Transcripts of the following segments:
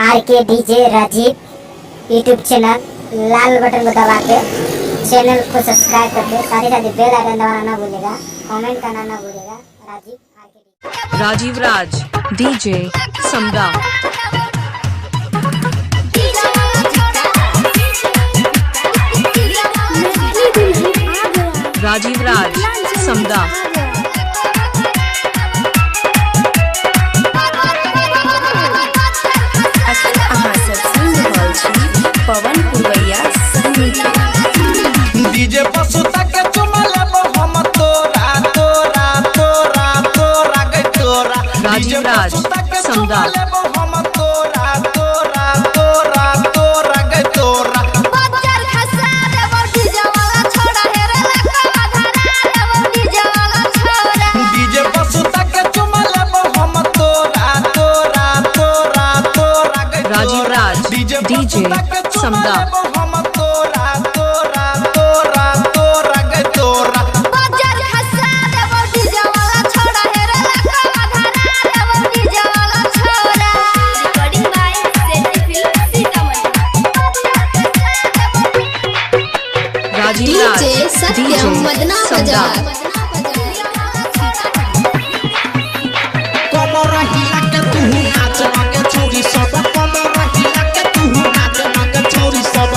RK DJ Rajiv YouTube channel लाल button को दबा के चैनल को सब्सक्राइब करके साथ ही साथ बेल आइकन दबाना ना भूलिएगा, कमेंट करना ना भूलिएगा। राजीव राज DJ समदा। राजीव राज समदा। पवन पुरवैया डीजे पसुता के चुमले हम तोरा तोरा तोरा तोरा के तोरा। राजीव राज समदा। हम तोरा तोरा तोरा तोरा के तोरा। बच्चर खसा देवर डीजे वाला छोड़ा हेरे लखवा धरा देवर डीजे वाला छोड़ा। डीजे पसुता के चुमले हम तोरा तोरा तोरा तोरा के तोरा। राजीव राज DJ समदा। हम तोरा तोरा तोरा तोरा के तोरा। बच्चर खसा देवर डीजे वाला छोड़ा हेरे लखवा धरा देवर डीजे वाला छोड़ा। Recording by set film Sitamarhi. Rajeev Raj DJ समदा। कमर हिला के तू नाच के छोरी सब। कमर हिला के तू नाच के छोरी सब।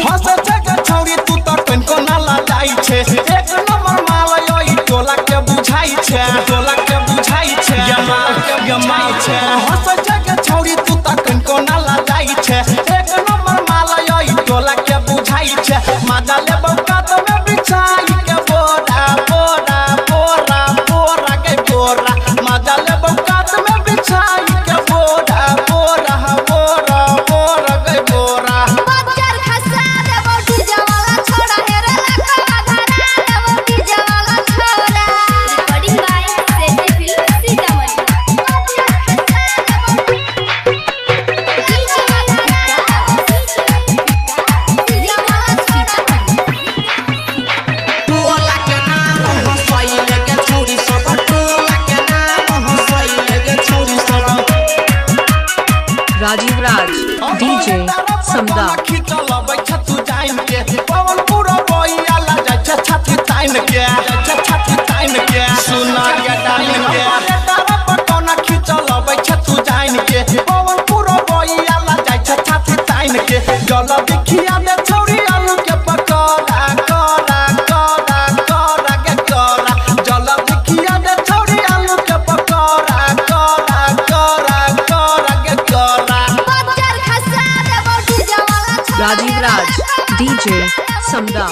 हंस जग छोरी तू तो कनको ना लजाई छे। एक नंबर माल ई टोला के बुझाई छे। टोला के बुझाई छे यमाई छे। हंस जग छोरी तू तो कनको ना लजाई छे। एक नंबर माल ई टोला के बुझाई छे। माजा ले बौकात में बिछाई के बोरा बोरा बोरा बोरा के बोरा। माजा ले बौकात में बिछाई के बोरा बोरा बोरा बोरा के बोरा। बच्चर खसा देवर डीजे वाला छोड़ा हेरे लखवा धरा देवर डीजे वाला छोड़ा। Recording by set film Sitamarhi. टोला के नाम हंसई लेके छोरी सब। टोला के नाम हंसई लेके छोरी सब। राजीव राज DJ समदा। खिचल बैठ तू टाइम के। पवन पूरा बोइया ला जा छाती टाइम के। छाती टाइम के सुना के टाइम के। तारा पटना खिचल बैठ तू टाइम के। पवन पूरा बोइया ला जा छाती टाइम के। जल दिखिया दे छोरी आलू के पकोड़ा कोड़ा कोड़ा कोड़ा के कोड़ा। जल दिखिया दे छोरी आलू के पकोड़ा कोड़ा कोड़ा कोड़ा के कोड़ा। बच्चर खसा देवर डीजे वाला छोड़ा राजीव राज DJ समदा।